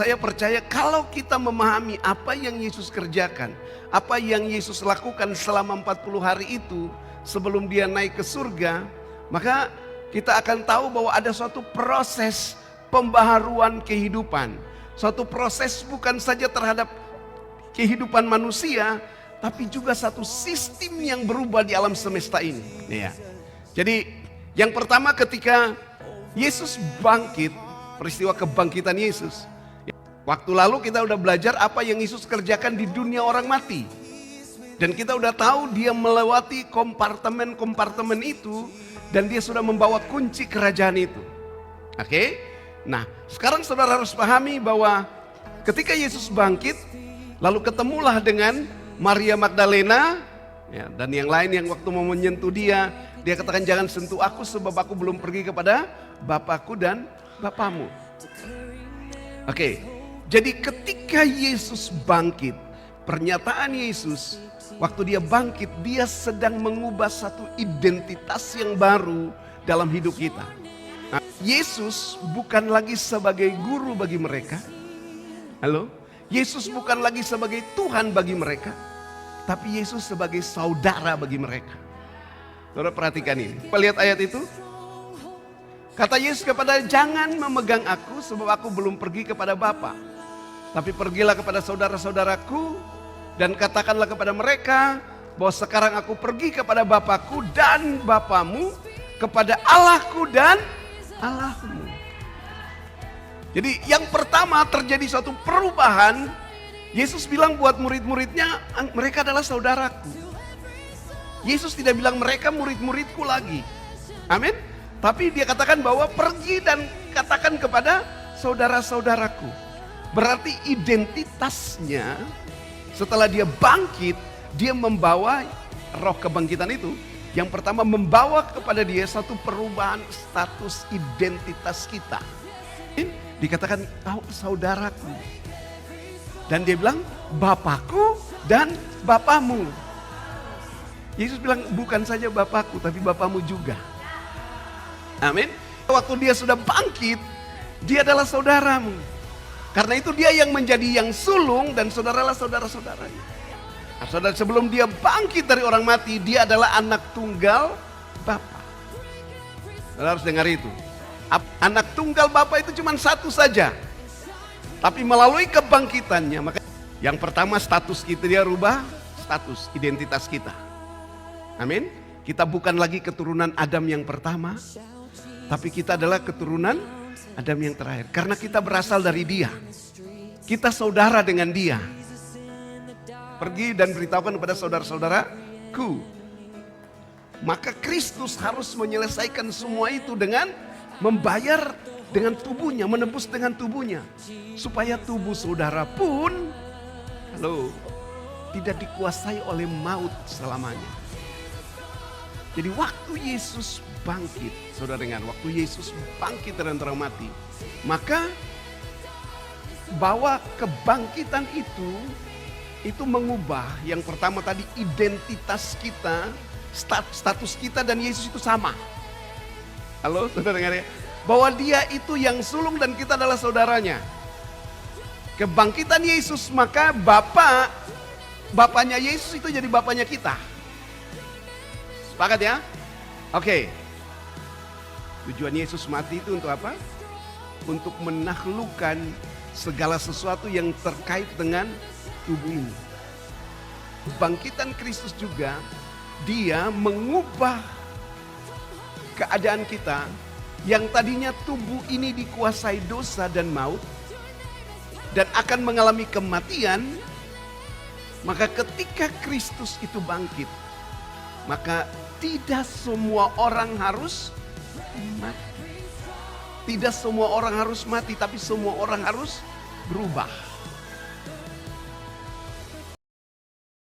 Saya percaya kalau kita memahami apa yang Yesus kerjakan, apa yang Yesus lakukan selama 40 hari itu sebelum dia naik ke surga, maka kita akan tahu bahwa ada suatu proses pembaharuan kehidupan. Suatu proses bukan saja terhadap kehidupan manusia, tapi juga satu sistem yang berubah di alam semesta ini. Ya. Jadi yang pertama ketika Yesus bangkit, peristiwa kebangkitan Yesus. Waktu lalu kita udah belajar apa yang Yesus kerjakan di dunia orang mati. Dan kita udah tahu dia melewati kompartemen-kompartemen itu. Dan dia sudah membawa kunci kerajaan itu. Oke? Nah, sekarang saudara harus pahami bahwa ketika Yesus bangkit, lalu ketemulah dengan Maria Magdalena, ya, dan yang lain yang waktu mau menyentuh dia katakan jangan sentuh aku sebab aku belum pergi kepada Bapakku dan Bapamu. Oke, jadi ketika Yesus bangkit, pernyataan Yesus waktu dia bangkit, dia sedang mengubah satu identitas yang baru dalam hidup kita. Nah, Yesus bukan lagi sebagai guru bagi mereka. Halo? Yesus bukan lagi sebagai Tuhan bagi mereka, tapi Yesus sebagai saudara bagi mereka. Saudara perhatikan ini. Kita lihat ayat itu. Kata Yesus kepada, jangan memegang aku sebab aku belum pergi kepada Bapa. Tapi pergilah kepada saudara-saudaraku dan katakanlah kepada mereka bahwa sekarang aku pergi kepada Bapakku dan Bapamu, kepada Allahku dan Allahmu. Jadi yang pertama terjadi suatu perubahan. Yesus bilang buat murid-muridnya, mereka adalah saudaraku. Yesus tidak bilang mereka murid-muridku lagi. Amin. Tapi dia katakan bahwa pergi dan katakan kepada saudara-saudaraku. Berarti identitasnya setelah dia bangkit, dia membawa roh kebangkitan itu. Yang pertama membawa kepada dia satu perubahan status identitas kita. Dikatakan saudaraku. Dan dia bilang Bapakku dan Bapamu. Yesus bilang bukan saja Bapakku tapi Bapamu juga. Amin. Waktu dia sudah bangkit, dia adalah saudaramu. Karena itu dia yang menjadi yang sulung dan saudaralah saudara-saudaranya. Nah, saudara, sebelum dia bangkit dari orang mati, dia adalah anak tunggal Bapa. Saudara harus dengar itu. Anak tunggal Bapa itu cuma satu saja. Tapi melalui kebangkitannya, maka yang pertama status kita dia rubah, status identitas kita. Amin. Kita bukan lagi keturunan Adam yang pertama, tapi kita adalah keturunan Adam yang terakhir. Karena kita berasal dari dia. Kita saudara dengan dia. Pergi dan beritahukan kepada saudara-saudaraku. Maka Kristus harus menyelesaikan semua itu dengan membayar dengan tubuhnya, menebus dengan tubuhnya. Supaya tubuh saudara pun, tidak dikuasai oleh maut selamanya. Jadi waktu Yesus bangkit, saudara dengar, waktu Yesus bangkit dari antara mati, maka bahwa kebangkitan itu mengubah yang pertama tadi identitas kita, status kita dan Yesus itu sama. Halo, saudara dengar ya? Bahwa dia itu yang sulung dan kita adalah saudaranya. Kebangkitan Yesus, maka bapaknya Yesus itu jadi bapaknya kita. Sepakat ya? Oke. Tujuan Yesus mati itu untuk apa? Untuk menaklukkan segala sesuatu yang terkait dengan tubuh ini. Kebangkitan Kristus juga, dia mengubah keadaan kita yang tadinya tubuh ini dikuasai dosa dan maut dan akan mengalami kematian. Maka ketika Kristus itu bangkit, maka tidak semua orang harus mati. Tidak semua orang harus mati, tapi semua orang harus berubah.